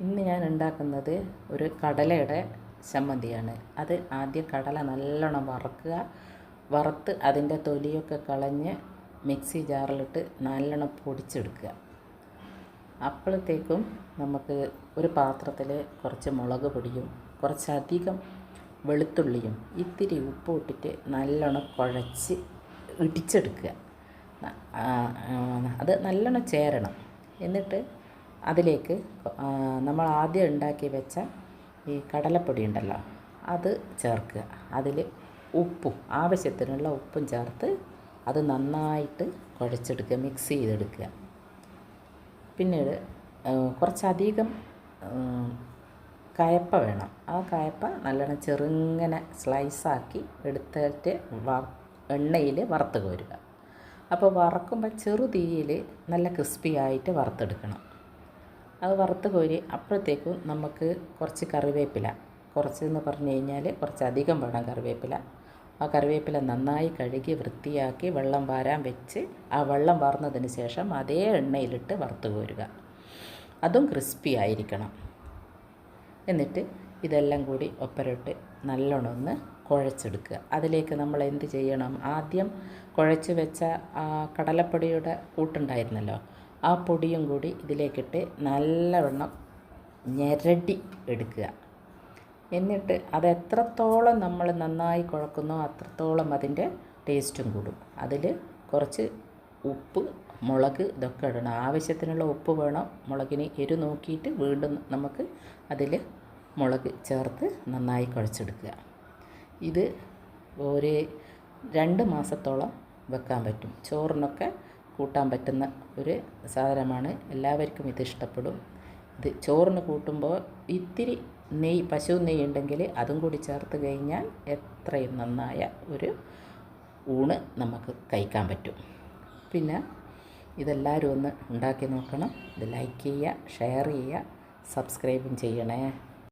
ഇന്ന് ഞാൻ ഉണ്ടാക്കുന്നത് ഒരു കടലയുടെ ചമ്മന്തിയാണ്. അത് ആദ്യം കടല നല്ലോണം വറുക്കുക. വറുത്ത് അതിൻ്റെ തൊലിയൊക്കെ കളഞ്ഞ് മിക്സി ജാറിലിട്ട് നല്ലോണം പൊടിച്ചെടുക്കുക. അപ്പോഴത്തേക്കും നമുക്ക് ഒരു പാത്രത്തിൽ കുറച്ച് മുളക് പൊടിയും കുറച്ചധികം വെളുത്തുള്ളിയും ഇത്തിരി ഉപ്പും ഇട്ടിട്ട് നല്ലോണം കുഴച്ച് ഇടിച്ചെടുക്കുക. അത് നല്ലോണം ചേരണം. എന്നിട്ട് അതിലേക്ക് നമ്മൾ ആദ്യം ഉണ്ടാക്കി വെച്ച ഈ കടലപ്പൊടി ഉണ്ടല്ലോ അത് ചേർക്കുക. അതിൽ ഉപ്പും ആവശ്യത്തിനുള്ള ഉപ്പും ചേർത്ത് അത് നന്നായിട്ട് കുഴച്ചെടുക്കുക, മിക്സ് ചെയ്തെടുക്കുക. പിന്നീട് കുറച്ചധികം കയപ്പ വേണം. ആ കയപ്പ നല്ലോണം ചെറുങ്ങനെ സ്ലൈസാക്കി എടുത്തിട്ട് എണ്ണയിൽ വറുത്ത് കോരുക. അപ്പോൾ വറക്കുമ്പോൾ ചെറു തീയിൽ നല്ല ക്രിസ്പി ആയിട്ട് വറുത്തെടുക്കണം. അത് വറുത്ത് കോരി അപ്പോഴത്തേക്കും നമുക്ക് കുറച്ച് കറിവേപ്പില, കുറച്ചെന്ന് പറഞ്ഞു കഴിഞ്ഞാൽ കുറച്ചധികം വേണം കറിവേപ്പില. ആ കറിവേപ്പില നന്നായി കഴുകി വൃത്തിയാക്കി വെള്ളം വാരാൻ വെച്ച് ആ വെള്ളം വാർന്നതിന് ശേഷം അതേ എണ്ണയിലിട്ട് വറുത്ത് കോരുക. അതും ക്രിസ്പി ആയിരിക്കണം. എന്നിട്ട് ഇതെല്ലാം കൂടി ഒപ്പരട്ട് നല്ലോണം ഒന്ന് കുഴച്ചെടുക്കുക. അതിലേക്ക് നമ്മൾ എന്ത് ചെയ്യണം? ആദ്യം കുഴച്ച് വെച്ച ആ കടലപ്പൊടിയുടെ കൂട്ടുണ്ടായിരുന്നല്ലോ, ആ പൊടിയും കൂടി ഇതിലേക്കിട്ട് നല്ലവണ്ണം ഞെരടി എടുക്കുക. എന്നിട്ട് അത് എത്രത്തോളം നമ്മൾ നന്നായി കുഴക്കുന്നോ അത്രത്തോളം അതിൻ്റെ ടേസ്റ്റും കൂടും. അതിൽ കുറച്ച് ഉപ്പ്, മുളക് ഇതൊക്കെ ഇടണം. ആവശ്യത്തിനുള്ള ഉപ്പ് വേണം. മുളകിന് എരു നോക്കിയിട്ട് വീണ്ടും നമുക്ക് അതിൽ മുളക് ചേർത്ത് നന്നായി കുഴച്ചെടുക്കുക. ഇത് ഒരു 2 മാസത്തോളം വെക്കാൻ പറ്റും. ചോറിനൊക്കെ കൂട്ടാൻ പറ്റുന്ന ഒരു സാധനമാണ്. എല്ലാവർക്കും ഇത് ഇഷ്ടപ്പെടും. ഇത് ചോറിന് കൂട്ടുമ്പോൾ ഇത്തിരി നെയ്യ്, പശു നെയ്യ് ഉണ്ടെങ്കിൽ അതും കൂടി ചേർത്ത് കഴിഞ്ഞാൽ എത്രയും നന്നായ ഒരു ഊണ് നമുക്ക് കഴിക്കാൻ പറ്റും. പിന്നെ ഇതെല്ലാവരും ഒന്ന് ഉണ്ടാക്കി നോക്കണം. ഇത് ലൈക്ക് ചെയ്യുക, ഷെയർ ചെയ്യുക, സബ്സ്ക്രൈബും ചെയ്യണേ.